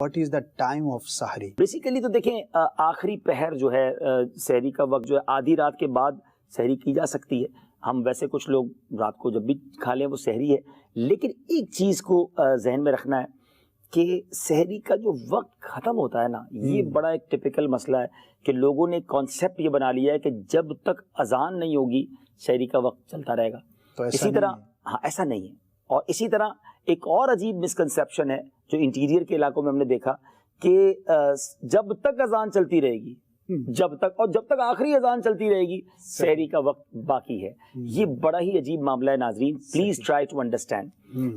What is the time of sahri? Basically تو دیکھیں آخری پہر جو ہے سحری کا وقت جو ہے آدھی رات کے بعد سحری کی جا سکتی ہے. ہم ویسے کچھ لوگ رات کو جب بھی کھا لیں وہ سحری ہے, لیکن ایک چیز کو ذہن میں رکھنا ہے کہ سحری کا جو وقت ختم ہوتا ہے نا, یہ بڑا ایک ٹپیکل مسئلہ ہے کہ لوگوں نے کانسیپٹ یہ بنا لیا ہے کہ جب تک اذان نہیں ہوگی سحری کا وقت چلتا رہے گا. اسی طرح ہاں ایسا نہیں ہے. اور اسی طرح ایک اور عجیب مسکنسیپشن ہے جو انٹیریئر کے علاقوں میں ہم نے دیکھا کہ جب تک اذان چلتی رہے گی, جب تک آخری اذان چلتی رہے گی سحری کا وقت باقی ہے. یہ بڑا ہی عجیب معاملہ ہے ناظرین, پلیز ٹرائی ٹو انڈرسٹینڈ.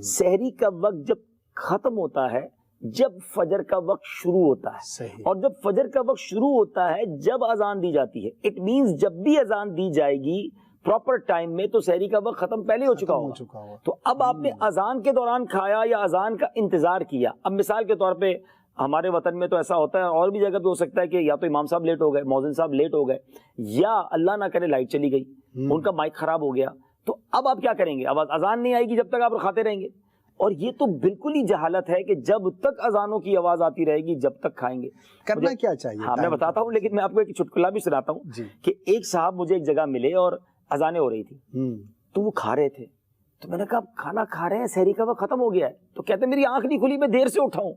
سحری کا وقت جب ختم ہوتا ہے جب فجر کا وقت شروع ہوتا ہے, اور جب فجر کا وقت شروع ہوتا ہے جب اذان دی جاتی ہے. اٹ مینز جب بھی اذان دی جائے گی پراپر ٹائم میں تو سحری کا وقت ختم پہلے ہو چکا ہوگا. تو اب آپ نے اذان کے دوران کھایا یا اذان کا انتظار کیا. اب مثال کے طور پہ ہمارے وطن میں تو ایسا ہوتا ہے, اور بھی جگہ پہ ہو سکتا ہے کہ یا تو امام صاحب لیٹ ہو گئے, مؤذن صاحب لیٹ ہو گئے, یا اللہ نہ کرے لائٹ چلی گئی, ان کا مائک خراب ہو گیا. تو اب آپ کیا کریں گے؟ اب اذان نہیں آئے گی جب تک آپ کھاتے رہیں گے. اور یہ تو بالکل ہی جہالت ہے کہ جب تک اذانوں کی آواز آتی رہے گی جب تک کھائیں گے. کرنا کیا چاہیے؟ ہاں میں بتاتا ہوں, لیکن میں آپ کو ایک چٹکلا بھی سناتا ہوں کہ ایک صاحب مجھے ایک جگہ ملے اور اذانیں ہو رہی تھی تو وہ کھا رہے تھے. تو میں نے کہا کھانا کھا رہے ہیں, سحری کا وقت ختم ہو گیا ہے. تو کہتے میری آنکھ نہیں کھلی, میں دیر سے اٹھا ہوں.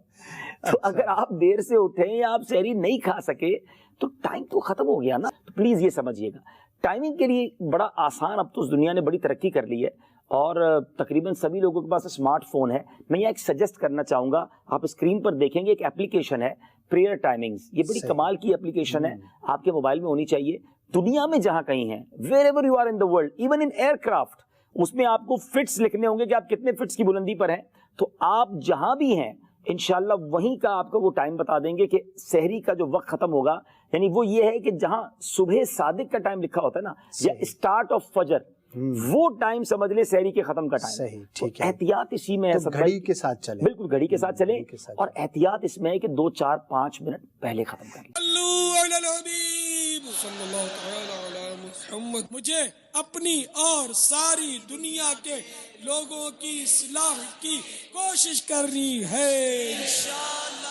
تو اگر آپ دیر سے اٹھیں یا آپ سحری نہیں کھا سکے تو ٹائم تو ختم ہو گیا نا. تو پلیز یہ سمجھیے گا, ٹائمنگ کے لیے بڑا آسان, اب تو اس دنیا نے بڑی ترقی کر لی ہے اور تقریباً سبھی لوگوں کے پاس اسمارٹ فون ہے. میں یہ ایک سجیسٹ کرنا چاہوں گا, آپ اسکرین پر دیکھیں گے ایک اپلیکیشن ہے پریئر ٹائمنگز. یہ بڑی کمال کی اپلیکیشن ہے, آپ کے موبائل میں ہونی چاہیے. دنیا میں جہاں کہیں ہیں, wherever you are in the world, even in aircraft, اس میں آپ کو فٹس لکھنے ہوں گے کہ آپ کتنے فٹس کی بلندی پر ہیں. تو آپ جہاں بھی ہیں انشاءاللہ وہیں کا آپ کو وہ ٹائم بتا دیں گے کہ سحری کا جو وقت ختم ہوگا. یعنی وہ یہ ہے کہ جہاں صبح صادق کا ٹائم لکھا ہوتا ہے نا, یا اسٹارٹ آف فجر, وہ ٹائم سمجھ لیں سحری کے ختم کا ٹائم. صحیح, ٹھیک ہے. احتیاط اسی میں ہے, گھڑی کے ساتھ چلیں, بالکل گھڑی کے ساتھ چلیں, اور احتیاط اس میں ہے کہ 2 4 5 منٹ پہلے ختم کریں. مجھے اپنی اور ساری دنیا کے لوگوں کی اصلاح کی کوشش کرنی ہے انشاءاللہ.